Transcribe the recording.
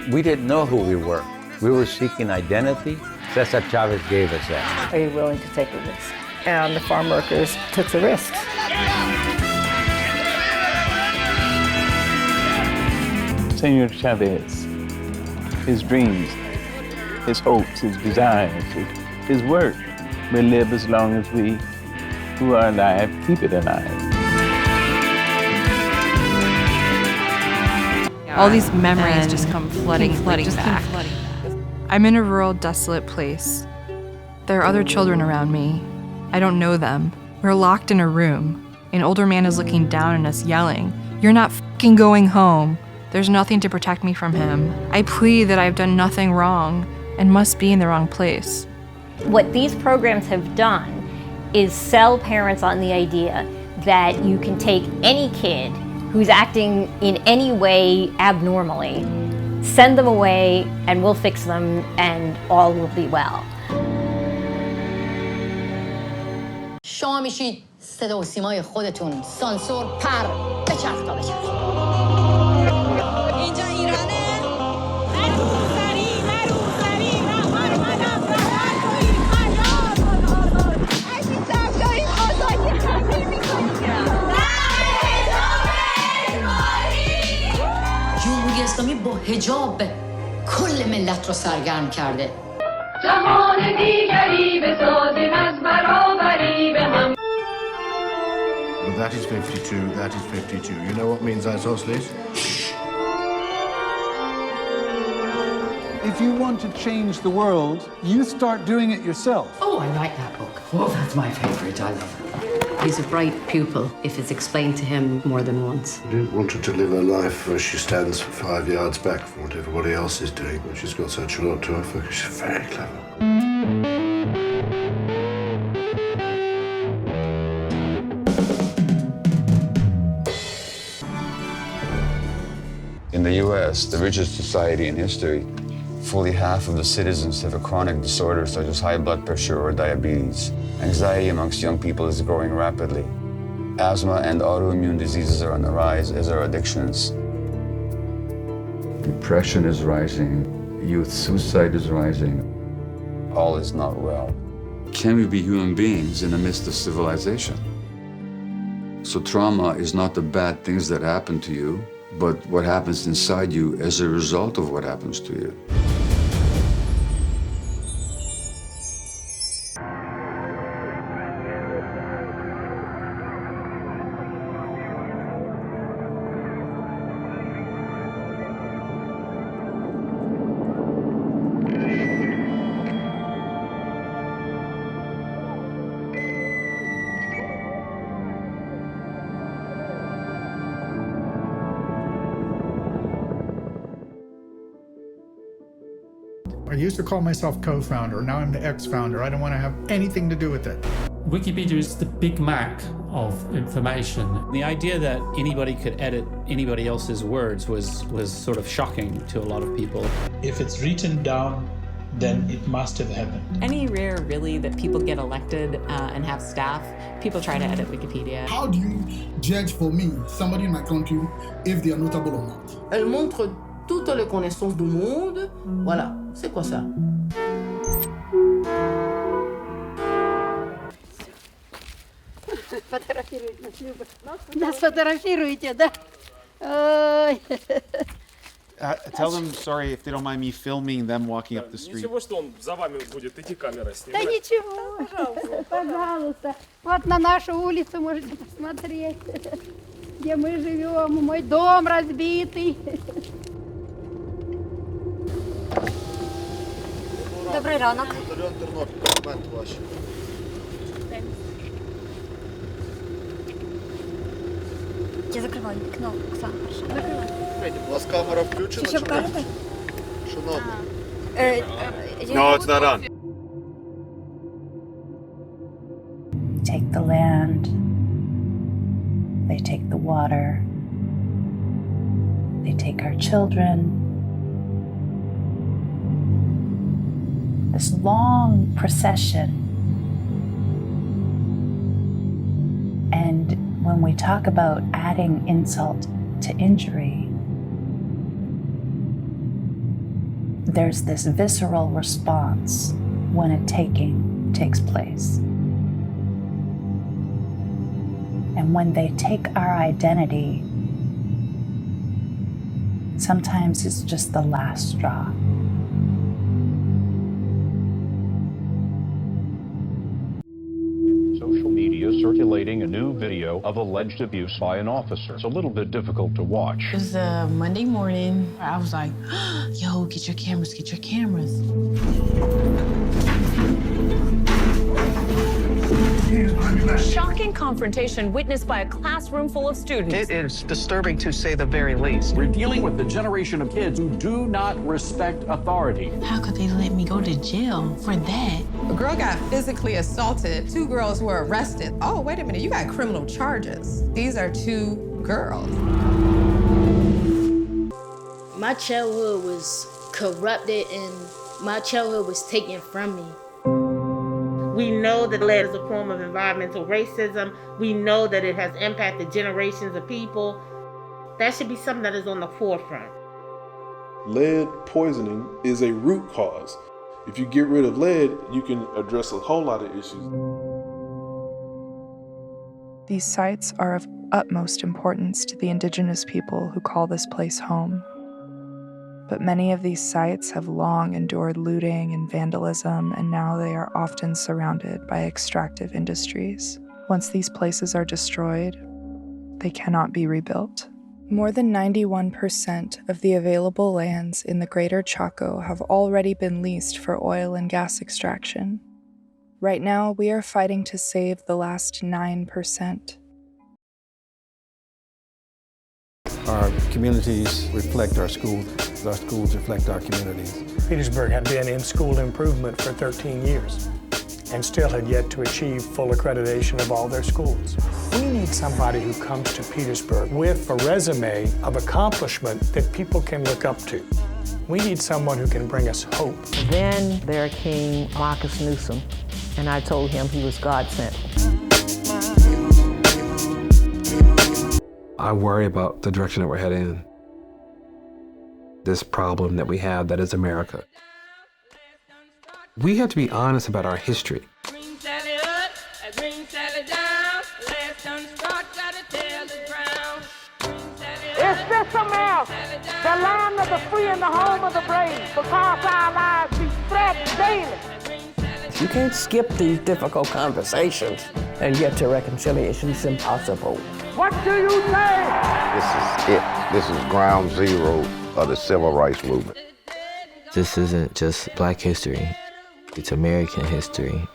We didn't know who we were. We were seeking identity. Cesar Chavez gave us that. Are you willing to take a risk? And the farm workers took the risks. Senor Chavez, his dreams, his hopes, his desires, his work will live as long as we who are alive keep it alive. All these memories just come flooding back. I'm in a rural, desolate place. There are other children around me. I don't know them. We're locked in a room. An older man is looking down on us, yelling, "You're not fucking going home." There's nothing to protect me from him. I plead that I've done nothing wrong and must be in the wrong place. What these programs have done is sell parents on the idea that you can take any kid who's acting in any way abnormally, send them away, and we'll fix them, and all will be well. شما میشید صدا و سیمای خودتون سانسور پر بچرخ تا بچرخ. اینجا ایرانه. جمهوری اسلامی با حجاب کل ملت رو سرگرم کرده. جهان دیگری بسازیم از برابری به هم. That is 52, that is 52. You know what means isosceles? If you want to change the world, you start doing it yourself. Oh, I like that book. Oh, that's my favorite. I love it. He's a bright pupil if it's explained to him more than once. I didn't want her to live her life where she stands 5 yards back from what everybody else is doing, but she's got such a lot to offer because she's very clever. In the US, the richest society in history, fully half of the citizens have a chronic disorder such as high blood pressure or diabetes. Anxiety amongst young people is growing rapidly. Asthma and autoimmune diseases are on the rise, as are addictions. Depression is rising. Youth suicide is rising. All is not well. Can we be human beings in the midst of civilization? So trauma is not the bad things that happen to you, but what happens inside you as a result of what happens to you. I used to call myself co-founder. Now I'm the ex-founder. I don't want to have anything to do with it. Wikipedia is the Big Mac of information. The idea that anybody could edit anybody else's words was sort of shocking to a lot of people. If it's written down, then it must have happened. Anywhere really that people get elected and have staff, people try to edit Wikipedia. How do you judge for me, somebody in my country, if they are notable or not? Elle montre toutes les connaissances du monde. Voilà, c'est quoi ça? Нас фотографируете, да? Ой. Tell them, sorry, if they don't mind me filming them walking up the street. Да ничего, пожалуйста. Вот на нашу улицу можете посмотреть, где мы живем, мой дом разбитый. Добрий ранок. Я закриваю вікно, Оксана, прошу. Закривай. У вас камера включена? Що покажете? Шановна. No, it's not on. Take the land. They take the water. They take our children. This long procession. And when we talk about adding insult to injury, there's this visceral response when a taking takes place. And when they take our identity, sometimes it's just the last straw. Social media circulating a new video of alleged abuse by an officer. It's a little bit difficult to watch. It was a Monday morning. I was like, yo, get your cameras, get your cameras. Shocking confrontation witnessed by a classroom full of students. It is disturbing to say the very least. We're dealing with the generation of kids who do not respect authority. How could they let me go to jail for that? A girl got physically assaulted. 2 girls were arrested. Oh, wait a minute, you got criminal charges. These are 2 girls. My childhood was corrupted and my childhood was taken from me. We know that lead is a form of environmental racism. We know that it has impacted generations of people. That should be something that is on the forefront. Lead poisoning is a root cause. If you get rid of lead, you can address a whole lot of issues. These sites are of utmost importance to the indigenous people who call this place home. But many of these sites have long endured looting and vandalism, and now they are often surrounded by extractive industries. Once these places are destroyed, they cannot be rebuilt. More than 91% of the available lands in the Greater Chaco have already been leased for oil and gas extraction. Right now, we are fighting to save the last 9%. Our communities reflect our schools reflect our communities. Petersburg had been in school improvement for 13 years and still had yet to achieve full accreditation of all their schools. We need somebody who comes to Petersburg with a resume of accomplishment that people can look up to. We need someone who can bring us hope. Then there came Marcus Newsom, and I told him he was God sent. I worry about the direction that we're heading in. This problem that we have that is America. We have to be honest about our history. Is this America, the land of the free and the home of the brave, because our lives be threatened daily? You can't skip these difficult conversations and get to reconciliation. It's impossible. What do you say? This is it. This is ground zero of the civil rights movement. This isn't just Black history, it's American history.